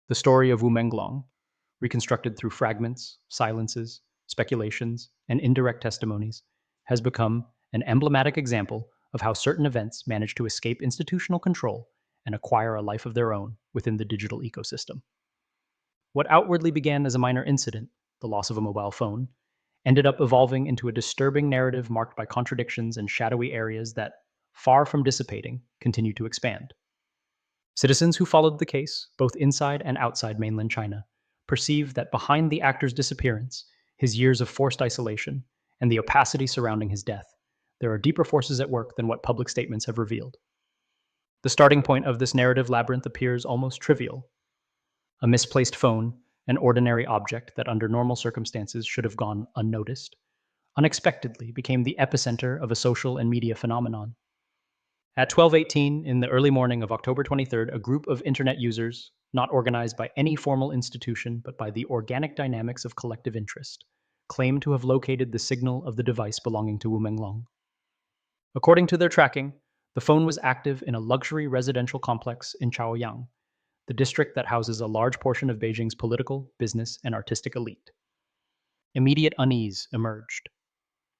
The story of Yu Menglong, reconstructed through fragments, silences, speculations, and indirect testimonies, has become an emblematic example of how certain events manage to escape institutional control and acquire a life of their own within the digital ecosystem. What outwardly began as a minor incident, the loss of a mobile phone, ended up evolving into a disturbing narrative marked by contradictions and shadowy areas that, far from dissipating, continue to expand. Citizens who followed the case, both inside and outside mainland China, perceive that behind the actor's disappearance, his years of forced isolation, and the opacity surrounding his death, there are deeper forces at work than what public statements have revealed. The starting point of this narrative labyrinth appears almost trivial. A misplaced phone, an ordinary object that under normal circumstances should have gone unnoticed, unexpectedly became the epicenter of a social and media phenomenon. At 12:18 in the early morning of October 23rd, a group of internet users, not organized by any formal institution but by the organic dynamics of collective interest, claimed to have located the signal of the device belonging to Yu Menglong. According to their tracking, the phone was active in a luxury residential complex in Chaoyang, the district that houses a large portion of Beijing's political, business, and artistic elite. Immediate unease emerged.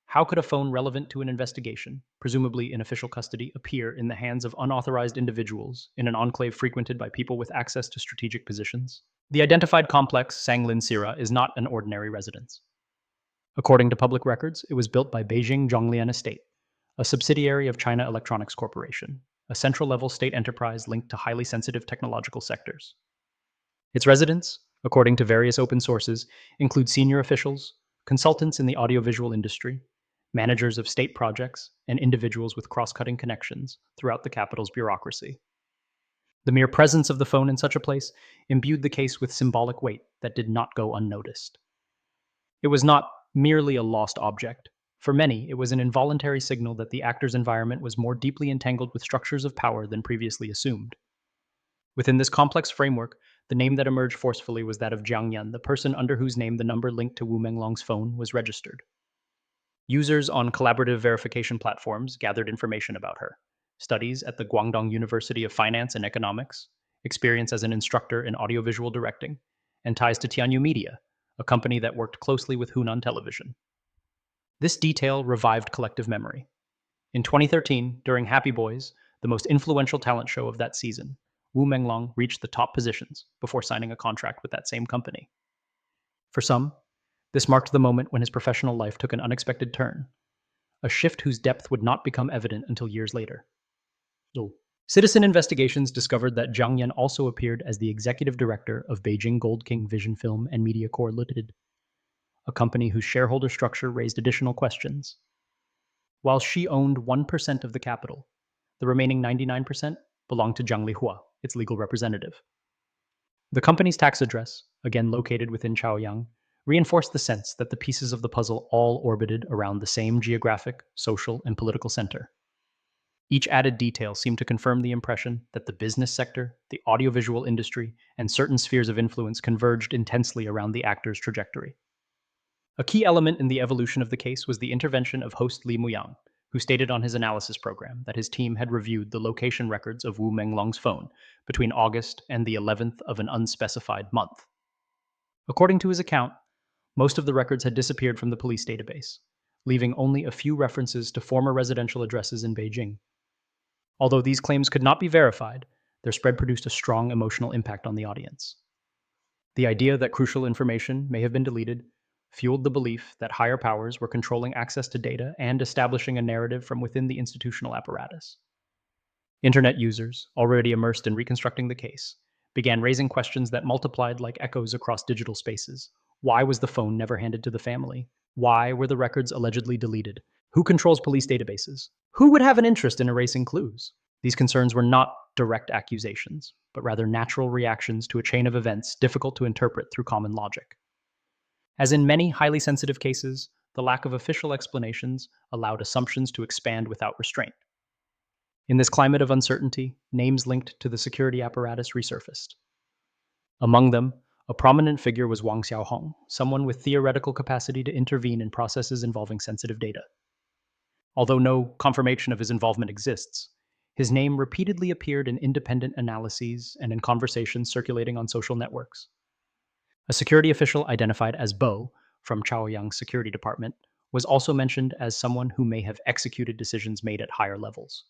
How could a phone relevant to an investigation, presumably in official custody, appear in the hands of unauthorized individuals in an enclave frequented by people with access to strategic positions? The identified complex, Sanglin Sira, is not an ordinary residence. According to public records, it was built by Beijing Zhonglian Estate, a subsidiary of China Electronics Corporation, a central-level state enterprise linked to highly sensitive technological sectors. Its residents, according to various open sources, include senior officials, consultants in the audiovisual industry, managers of state projects, and individuals with cross-cutting connections throughout the capital's bureaucracy. The mere presence of the phone in such a place imbued the case with symbolic weight that did not go unnoticed. It was not merely a lost object. For many, it was an involuntary signal that the actor's environment was more deeply entangled with structures of power than previously assumed. Within this complex framework, the name that emerged forcefully was that of Jiang Yan, the person under whose name the number linked to Yu Menglong's phone was registered. Users on collaborative verification platforms gathered information about her: studies at the Guangdong University of Finance and Economics, experience as an instructor in audiovisual directing, and ties to Tianyu Media, a company that worked closely with Hunan Television. This detail revived collective memory. In 2013, during Happy Boys, the most influential talent show of that season, Yu Menglong reached the top positions before signing a contract with that same company. For some, this marked the moment when his professional life took an unexpected turn, a shift whose depth would not become evident until years later. Citizen investigations discovered that Jiang Yan also appeared as the executive director of Beijing Gold King Vision Film and Media Corp. Limited, a company whose shareholder structure raised additional questions. While she owned 1% of the capital, the remaining 99% belonged to Zhang Lihua, its legal representative. The company's tax address, again located within Chaoyang, reinforced the sense that the pieces of the puzzle all orbited around the same geographic, social, and political center. Each added detail seemed to confirm the impression that the business sector, the audiovisual industry, and certain spheres of influence converged intensely around the actor's trajectory. A key element in the evolution of the case was the intervention of host Li Muyang, who stated on his analysis program that his team had reviewed the location records of Yu Menglong's phone between August and the 11th of an unspecified month. According to his account, most of the records had disappeared from the police database, leaving only a few references to former residential addresses in Beijing. Although these claims could not be verified, their spread produced a strong emotional impact on the audience. The idea that crucial information may have been deleted fueled the belief that higher powers were controlling access to data and establishing a narrative from within the institutional apparatus. Internet users, already immersed in reconstructing the case, began raising questions that multiplied like echoes across digital spaces. Why was the phone never handed to the family? Why were the records allegedly deleted? Who controls police databases? Who would have an interest in erasing clues? These concerns were not direct accusations, but rather natural reactions to a chain of events difficult to interpret through common logic. As in many highly sensitive cases, the lack of official explanations allowed assumptions to expand without restraint. In this climate of uncertainty, names linked to the security apparatus resurfaced. Among them, a prominent figure was Wang Xiaohong, someone with theoretical capacity to intervene in processes involving sensitive data. Although no confirmation of his involvement exists, His name repeatedly appeared in independent analyses and in conversations circulating on social networks. A security official identified as Bo from Chaoyang's security department was also mentioned as someone who may have executed decisions made at higher levels.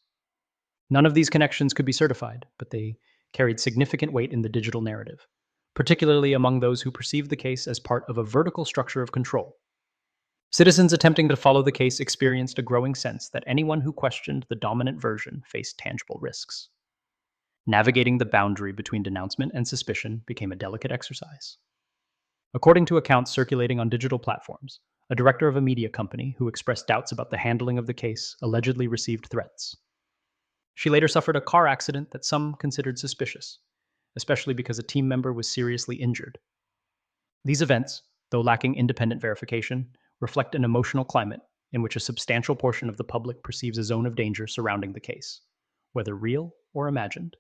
None of these connections could be certified, but they carried significant weight in the digital narrative, particularly among those who perceived the case as part of a vertical structure of control. Citizens attempting to follow the case experienced a growing sense that anyone who questioned the dominant version faced tangible risks. Navigating the boundary between denouncement and suspicion became a delicate exercise. According to accounts circulating on digital platforms, a director of a media company who expressed doubts about the handling of the case allegedly received threats. She later suffered a car accident that some considered suspicious, especially because a team member was seriously injured. These events, though lacking independent verification, reflect an emotional climate in which a substantial portion of the public perceives a zone of danger surrounding the case, whether real or imagined.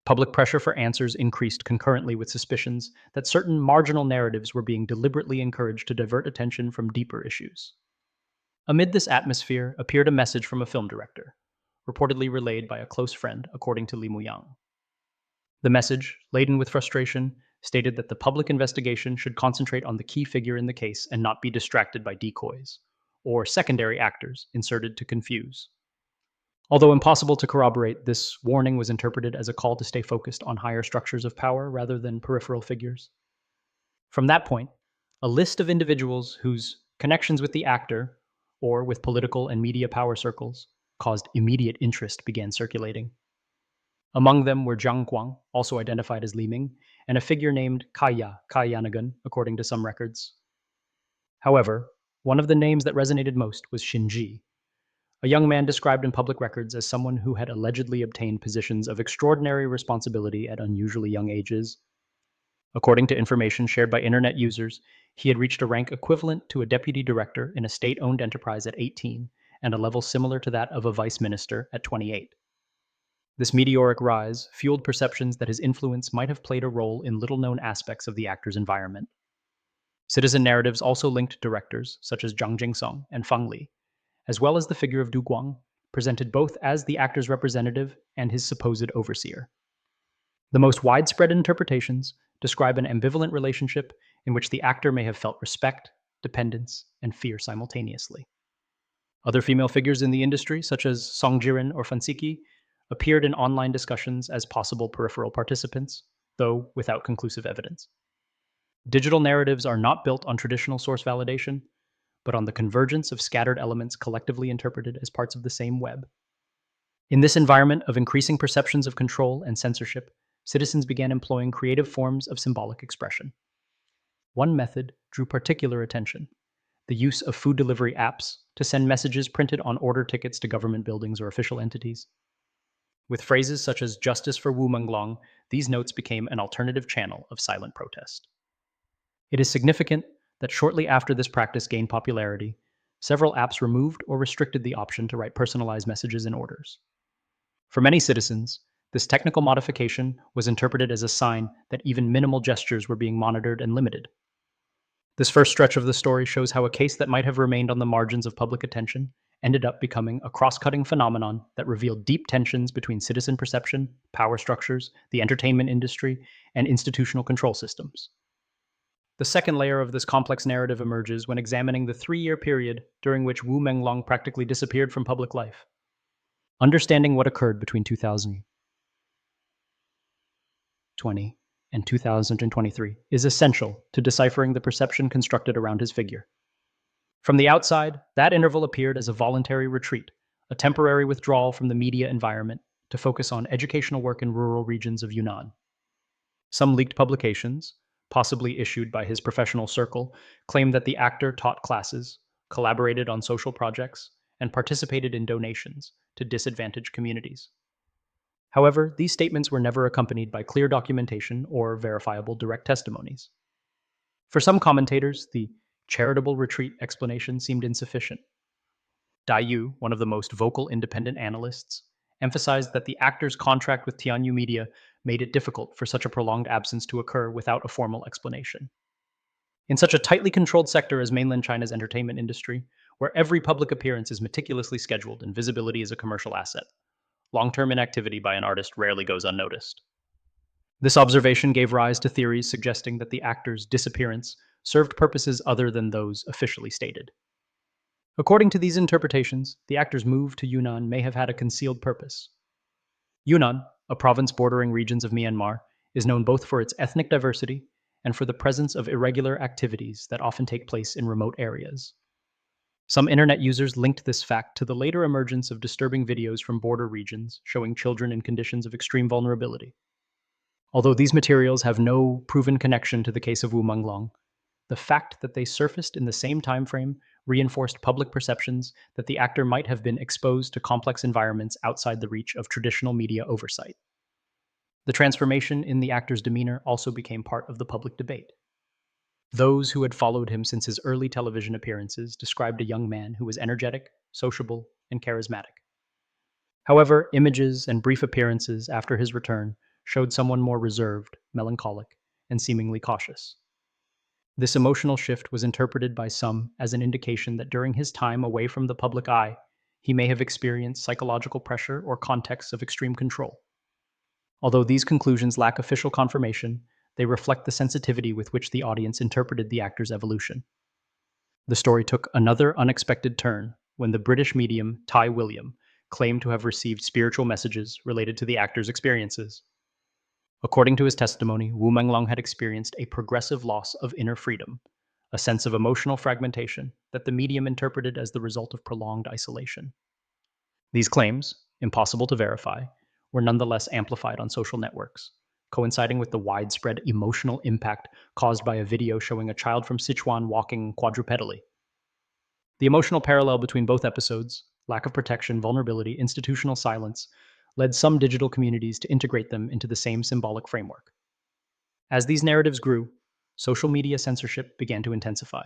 Public pressure for answers increased concurrently with suspicions that certain marginal narratives were being deliberately encouraged to divert attention from deeper issues. Amid this atmosphere appeared a message from a film director, reportedly relayed by a close friend, according to Li Muyang. The message, laden with frustration, stated that the public investigation should concentrate on the key figure in the case and not be distracted by decoys, or secondary actors inserted to confuse. Although impossible to corroborate, this warning was interpreted as a call to stay focused on higher structures of power rather than peripheral figures. From that point, a list of individuals whose connections with the actor, or with political and media power circles, caused immediate interest began circulating. Among them were Zhang Guang, also identified as Li Ming, and a figure named Kaiyanagan, according to some records. However, one of the names that resonated most was Shinji, a young man described in public records as someone who had allegedly obtained positions of extraordinary responsibility at unusually young ages. According to information shared by internet users, he had reached a rank equivalent to a deputy director in a state-owned enterprise at 18, and a level similar to that of a vice minister at 28. This meteoric rise fueled perceptions that his influence might have played a role in little-known aspects of the actor's environment. Citizen narratives also linked directors, such as Zhang Jingsong and Fang Li, as well as the figure of Du Guang, presented both as the actor's representative and his supposed overseer. The most widespread interpretations describe an ambivalent relationship in which the actor may have felt respect, dependence, and fear simultaneously. Other female figures in the industry, such as Song Jiren or Fansiki, appeared in online discussions as possible peripheral participants, though without conclusive evidence. Digital narratives are not built on traditional source validation, but on the convergence of scattered elements collectively interpreted as parts of the same web. In this environment of increasing perceptions of control and censorship, citizens began employing creative forms of symbolic expression. One method drew particular attention: the use of food delivery apps to send messages printed on order tickets to government buildings or official entities. With phrases such as "Justice for Yu Menglong," these notes became an alternative channel of silent protest. It is significant that shortly after this practice gained popularity, several apps removed or restricted the option to write personalized messages in orders. For many citizens, this technical modification was interpreted as a sign that even minimal gestures were being monitored and limited. This first stretch of the story shows how a case that might have remained on the margins of public attention ended up becoming a cross-cutting phenomenon that revealed deep tensions between citizen perception, power structures, the entertainment industry, and institutional control systems. The second layer of this complex narrative emerges when examining the 3-year period during which Yu Menglong practically disappeared from public life. Understanding what occurred between 2020 and 2023 is essential to deciphering the perception constructed around his figure. From the outside, that interval appeared as a voluntary retreat, a temporary withdrawal from the media environment to focus on educational work in rural regions of Yunnan. Some leaked publications, possibly issued by his professional circle, claim that the actor taught classes, collaborated on social projects, and participated in donations to disadvantaged communities. However, these statements were never accompanied by clear documentation or verifiable direct testimonies. For some commentators, the charitable retreat explanation seemed insufficient. Dai Yu, one of the most vocal independent analysts, emphasized that the actor's contract with Tianyu Media made it difficult for such a prolonged absence to occur without a formal explanation. In such a tightly controlled sector as mainland China's entertainment industry, where every public appearance is meticulously scheduled and visibility is a commercial asset, long-term inactivity by an artist rarely goes unnoticed. This observation gave rise to theories suggesting that the actor's disappearance served purposes other than those officially stated. According to these interpretations, the actor's move to Yunnan may have had a concealed purpose. Yunnan, a province bordering regions of Myanmar, is known both for its ethnic diversity and for the presence of irregular activities that often take place in remote areas. Some internet users linked this fact to the later emergence of disturbing videos from border regions showing children in conditions of extreme vulnerability. Although these materials have no proven connection to the case of Yu Menglong, the fact that they surfaced in the same time frame reinforced public perceptions that the actor might have been exposed to complex environments outside the reach of traditional media oversight. The transformation in the actor's demeanor also became part of the public debate. Those who had followed him since his early television appearances described a young man who was energetic, sociable, and charismatic. However, images and brief appearances after his return showed someone more reserved, melancholic, and seemingly cautious. This emotional shift was interpreted by some as an indication that during his time away from the public eye, he may have experienced psychological pressure or contexts of extreme control. Although these conclusions lack official confirmation, they reflect the sensitivity with which the audience interpreted the actor's evolution. The story took another unexpected turn when the British medium Ty William claimed to have received spiritual messages related to the actor's experiences. According to his testimony, Yu Menglong had experienced a progressive loss of inner freedom, a sense of emotional fragmentation that the medium interpreted as the result of prolonged isolation. These claims, impossible to verify, were nonetheless amplified on social networks, coinciding with the widespread emotional impact caused by a video showing a child from Sichuan walking quadrupedally. The emotional parallel between both episodes, lack of protection, vulnerability, institutional silence, led some digital communities to integrate them into the same symbolic framework. As these narratives grew, social media censorship began to intensify.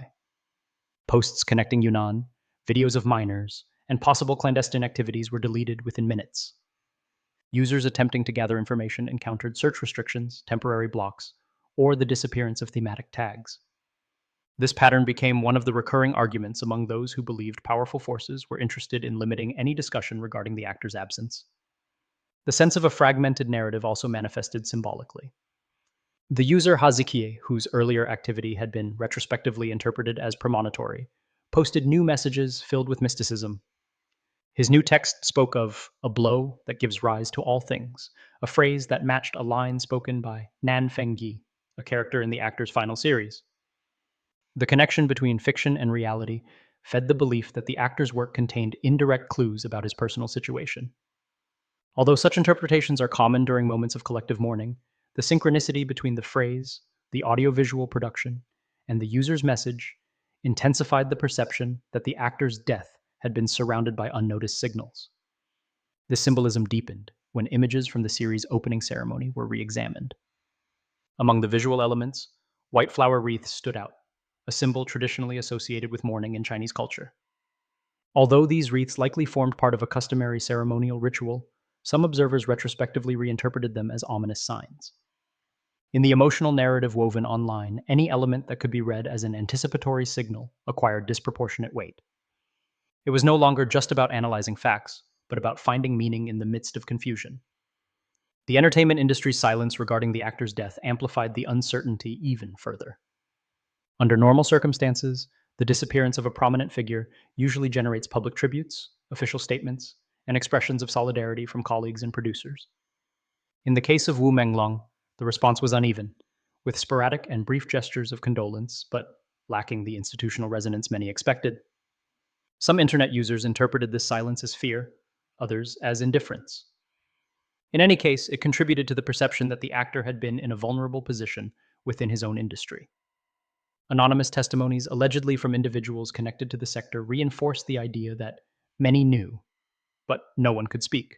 Posts connecting Yunnan, videos of minors, and possible clandestine activities were deleted within minutes. Users attempting to gather information encountered search restrictions, temporary blocks, or the disappearance of thematic tags. This pattern became one of the recurring arguments among those who believed powerful forces were interested in limiting any discussion regarding the actor's absence. The sense of a fragmented narrative also manifested symbolically. The user Hazikie, whose earlier activity had been retrospectively interpreted as premonitory, posted new messages filled with mysticism. His new text spoke of a blow that gives rise to all things, a phrase that matched a line spoken by Nan Fengyi, a character in the actor's final series. The connection between fiction and reality fed the belief that the actor's work contained indirect clues about his personal situation. Although such interpretations are common during moments of collective mourning, the synchronicity between the phrase, the audiovisual production, and the user's message intensified the perception that the actor's death had been surrounded by unnoticed signals. This symbolism deepened when images from the series' opening ceremony were re-examined. Among the visual elements, white flower wreaths stood out, a symbol traditionally associated with mourning in Chinese culture. Although these wreaths likely formed part of a customary ceremonial ritual, some observers retrospectively reinterpreted them as ominous signs. In the emotional narrative woven online, any element that could be read as an anticipatory signal acquired disproportionate weight. It was no longer just about analyzing facts, but about finding meaning in the midst of confusion. The entertainment industry's silence regarding the actor's death amplified the uncertainty even further. Under normal circumstances, the disappearance of a prominent figure usually generates public tributes, official statements, and expressions of solidarity from colleagues and producers. In the case of Yu Menglong, the response was uneven, with sporadic and brief gestures of condolence, but lacking the institutional resonance many expected. Some internet users interpreted this silence as fear, others as indifference. In any case, it contributed to the perception that the actor had been in a vulnerable position within his own industry. Anonymous testimonies allegedly from individuals connected to the sector reinforced the idea that many knew, but no one could speak.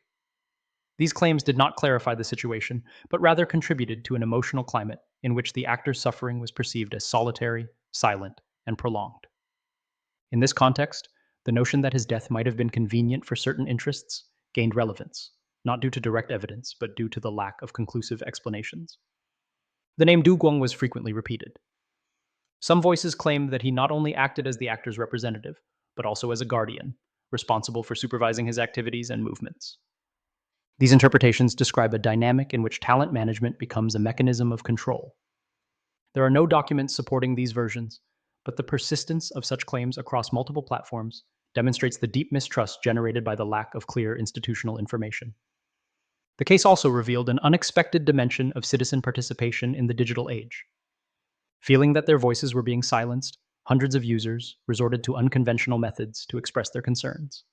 These claims did not clarify the situation, but rather contributed to an emotional climate in which the actor's suffering was perceived as solitary, silent, and prolonged. In this context, the notion that his death might have been convenient for certain interests gained relevance, not due to direct evidence, but due to the lack of conclusive explanations. The name Du Guang was frequently repeated. Some voices claimed that he not only acted as the actor's representative, but also as a guardian, responsible for supervising his activities and movements. These interpretations describe a dynamic in which talent management becomes a mechanism of control. There are no documents supporting these versions, but the persistence of such claims across multiple platforms demonstrates the deep mistrust generated by the lack of clear institutional information. The case also revealed an unexpected dimension of citizen participation in the digital age. Feeling that their voices were being silenced, hundreds of users resorted to unconventional methods to express their concerns.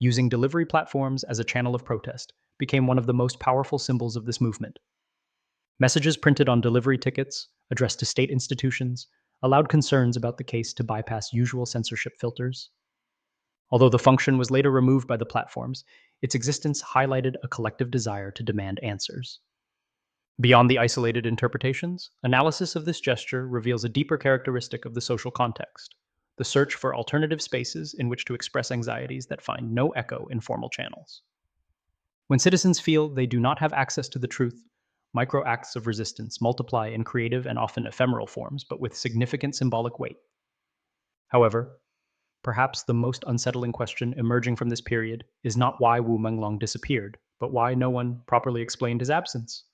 Using delivery platforms as a channel of protest became one of the most powerful symbols of this movement. Messages printed on delivery tickets, addressed to state institutions, allowed concerns about the case to bypass usual censorship filters. Although the function was later removed by the platforms, its existence highlighted a collective desire to demand answers. Beyond the isolated interpretations, analysis of this gesture reveals a deeper characteristic of the social context: the search for alternative spaces in which to express anxieties that find no echo in formal channels. When citizens feel they do not have access to the truth, micro acts of resistance multiply in creative and often ephemeral forms, but with significant symbolic weight. However, perhaps the most unsettling question emerging from this period is not why Yu Menglong disappeared, but why no one properly explained his absence.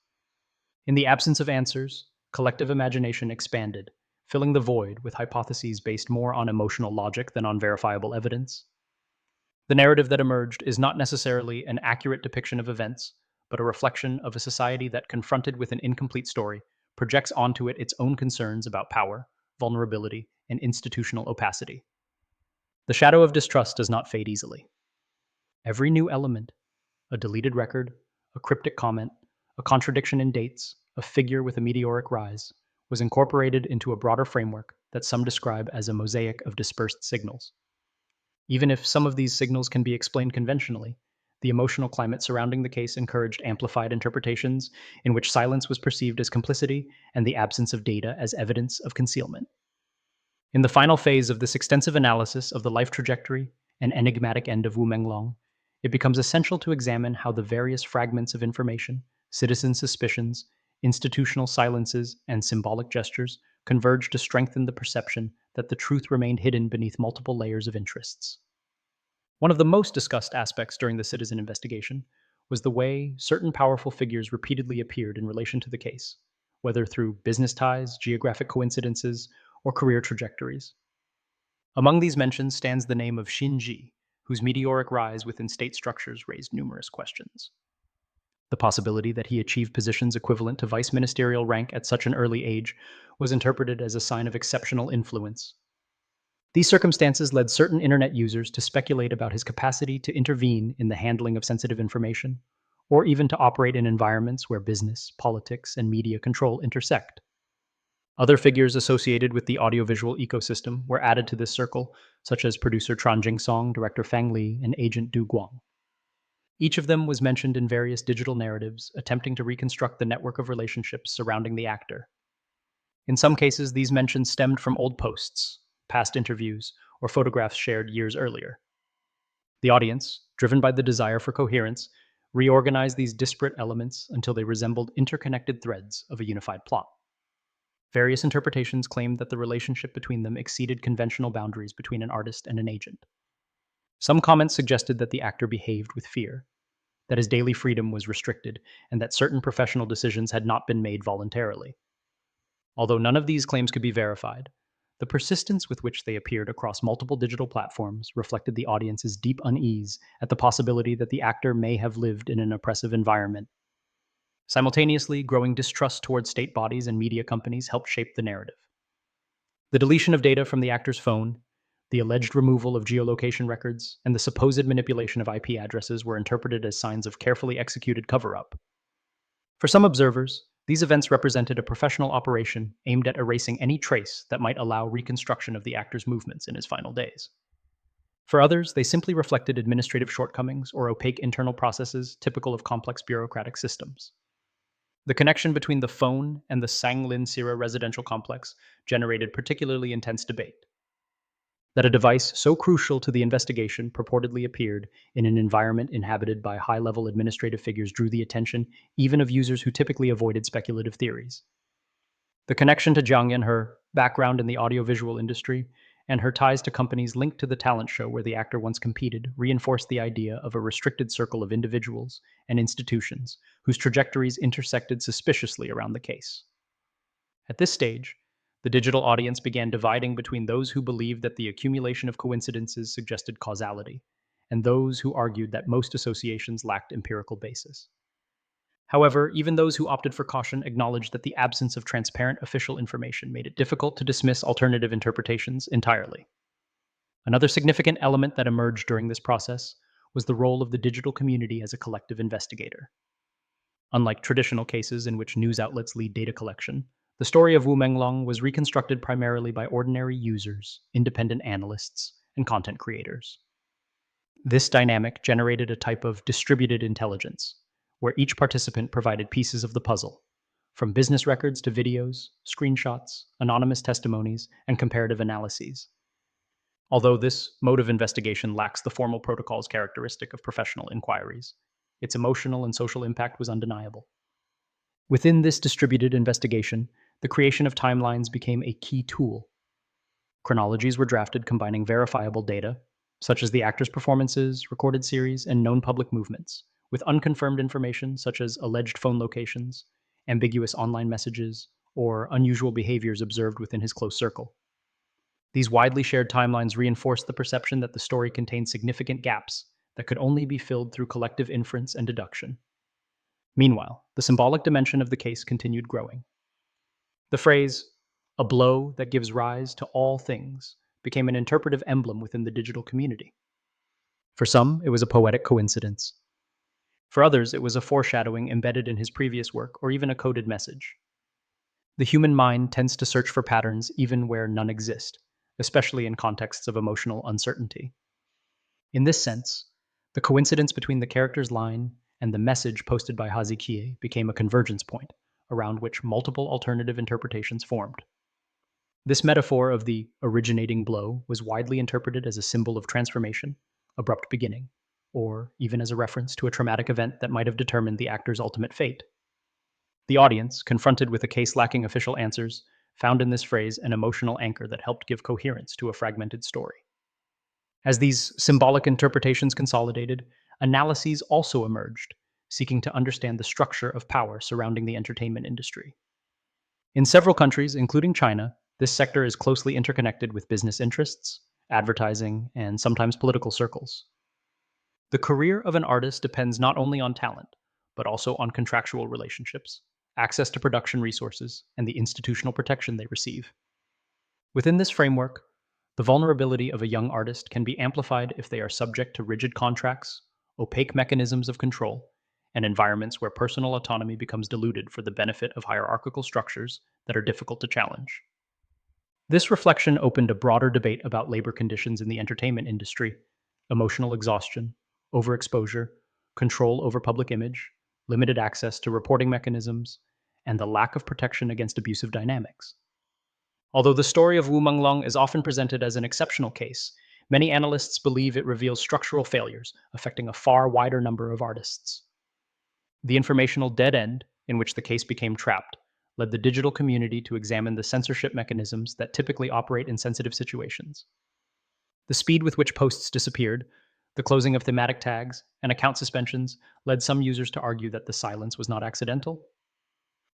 In the absence of answers, collective imagination expanded, filling the void with hypotheses based more on emotional logic than on verifiable evidence. The narrative that emerged is not necessarily an accurate depiction of events, but a reflection of a society that, confronted with an incomplete story, projects onto it its own concerns about power, vulnerability, and institutional opacity. The shadow of distrust does not fade easily. Every new element, a deleted record, a cryptic comment, a contradiction in dates, a figure with a meteoric rise, was incorporated into a broader framework that some describe as a mosaic of dispersed signals. Even if some of these signals can be explained conventionally, the emotional climate surrounding the case encouraged amplified interpretations in which silence was perceived as complicity and the absence of data as evidence of concealment. In the final phase of this extensive analysis of the life trajectory and enigmatic end of Yu Menglong, it becomes essential to examine how the various fragments of information, citizen suspicions, institutional silences, and symbolic gestures converge to strengthen the perception that the truth remained hidden beneath multiple layers of interests. One of the most discussed aspects during the citizen investigation was the way certain powerful figures repeatedly appeared in relation to the case, whether through business ties, geographic coincidences, or career trajectories. Among these mentions stands the name of Shinji, whose meteoric rise within state structures raised numerous questions. The possibility that he achieved positions equivalent to vice ministerial rank at such an early age was interpreted as a sign of exceptional influence. These circumstances led certain internet users to speculate about his capacity to intervene in the handling of sensitive information, or even to operate in environments where business, politics, and media control intersect. Other figures associated with the audiovisual ecosystem were added to this circle, such as producer Tran Jingsong, director Fang Li, and agent Du Guang. Each of them was mentioned in various digital narratives, attempting to reconstruct the network of relationships surrounding the actor. In some cases, these mentions stemmed from old posts, past interviews, or photographs shared years earlier. The audience, driven by the desire for coherence, reorganized these disparate elements until they resembled interconnected threads of a unified plot. Various interpretations claimed that the relationship between them exceeded conventional boundaries between an artist and an agent. Some comments suggested that the actor behaved with fear, that his daily freedom was restricted, and that certain professional decisions had not been made voluntarily. Although none of these claims could be verified, the persistence with which they appeared across multiple digital platforms reflected the audience's deep unease at the possibility that the actor may have lived in an oppressive environment. Simultaneously, growing distrust towards state bodies and media companies helped shape the narrative. The deletion of data from the actor's phone, the alleged removal of geolocation records, and the supposed manipulation of IP addresses were interpreted as signs of carefully executed cover-up. For some observers, these events represented a professional operation aimed at erasing any trace that might allow reconstruction of the actor's movements in his final days. For others, they simply reflected administrative shortcomings or opaque internal processes typical of complex bureaucratic systems. The connection between the phone and the Sanglin Sira residential complex generated particularly intense debate. That a device so crucial to the investigation purportedly appeared in an environment inhabited by high-level administrative figures drew the attention even of users who typically avoided speculative theories. The connection to Jiang and her background in the audiovisual industry and her ties to companies linked to the talent show where the actor once competed reinforced the idea of a restricted circle of individuals and institutions whose trajectories intersected suspiciously around the case. At this stage, the digital audience began dividing between those who believed that the accumulation of coincidences suggested causality, and those who argued that most associations lacked empirical basis. However, even those who opted for caution acknowledged that the absence of transparent official information made it difficult to dismiss alternative interpretations entirely. Another significant element that emerged during this process was the role of the digital community as a collective investigator. Unlike traditional cases in which news outlets lead data collection, the story of Yu Menglong was reconstructed primarily by ordinary users, independent analysts, and content creators. This dynamic generated a type of distributed intelligence, where each participant provided pieces of the puzzle, from business records to videos, screenshots, anonymous testimonies, and comparative analyses. Although this mode of investigation lacks the formal protocols characteristic of professional inquiries, its emotional and social impact was undeniable. Within this distributed investigation, the creation of timelines became a key tool. Chronologies were drafted combining verifiable data, such as the actors' performances, recorded series, and known public movements, with unconfirmed information such as alleged phone locations, ambiguous online messages, or unusual behaviors observed within his close circle. These widely shared timelines reinforced the perception that the story contained significant gaps that could only be filled through collective inference and deduction. Meanwhile, the symbolic dimension of the case continued growing. The phrase, "a blow that gives rise to all things," became an interpretive emblem within the digital community. For some, it was a poetic coincidence. For others, it was a foreshadowing embedded in his previous work or even a coded message. The human mind tends to search for patterns even where none exist, especially in contexts of emotional uncertainty. In this sense, the coincidence between the character's line and the message posted by Hazikie became a convergence point, around which multiple alternative interpretations formed. This metaphor of the originating blow was widely interpreted as a symbol of transformation, abrupt beginning, or even as a reference to a traumatic event that might have determined the actor's ultimate fate. The audience, confronted with a case lacking official answers, found in this phrase an emotional anchor that helped give coherence to a fragmented story. As these symbolic interpretations consolidated, analyses also emerged, seeking to understand the structure of power surrounding the entertainment industry. In several countries, including China, this sector is closely interconnected with business interests, advertising, and sometimes political circles. The career of an artist depends not only on talent, but also on contractual relationships, access to production resources, and the institutional protection they receive. Within this framework, the vulnerability of a young artist can be amplified if they are subject to rigid contracts, opaque mechanisms of control, and environments where personal autonomy becomes diluted for the benefit of hierarchical structures that are difficult to challenge. This reflection opened a broader debate about labor conditions in the entertainment industry, emotional exhaustion, overexposure, control over public image, limited access to reporting mechanisms, and the lack of protection against abusive dynamics. Although the story of Yu Menglong is often presented as an exceptional case, many analysts believe it reveals structural failures affecting a far wider number of artists. The informational dead end in which the case became trapped led the digital community to examine the censorship mechanisms that typically operate in sensitive situations. The speed with which posts disappeared, the closing of thematic tags, and account suspensions led some users to argue that the silence was not accidental.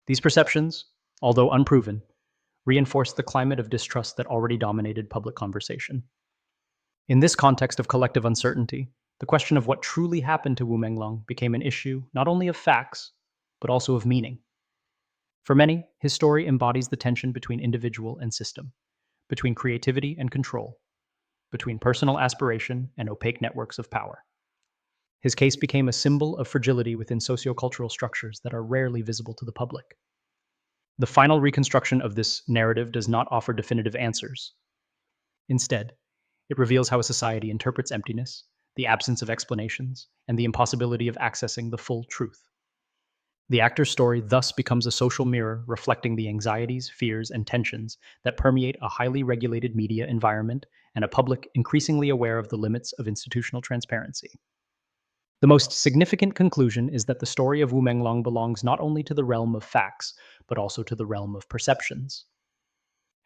These perceptions, although unproven, reinforced the climate of distrust that already dominated public conversation. In this context of collective uncertainty, the question of what truly happened to Yu Menglong became an issue not only of facts, but also of meaning. For many, his story embodies the tension between individual and system, between creativity and control, between personal aspiration and opaque networks of power. His case became a symbol of fragility within sociocultural structures that are rarely visible to the public. The final reconstruction of this narrative does not offer definitive answers. Instead, it reveals how a society interprets emptiness, the absence of explanations, and the impossibility of accessing the full truth. The actor's story thus becomes a social mirror reflecting the anxieties, fears, and tensions that permeate a highly regulated media environment and a public increasingly aware of the limits of institutional transparency. The most significant conclusion is that the story of Yu Menglong belongs not only to the realm of facts, but also to the realm of perceptions.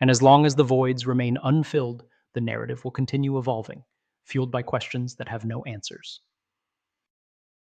And as long as the voids remain unfilled, the narrative will continue evolving, fueled by questions that have no answers.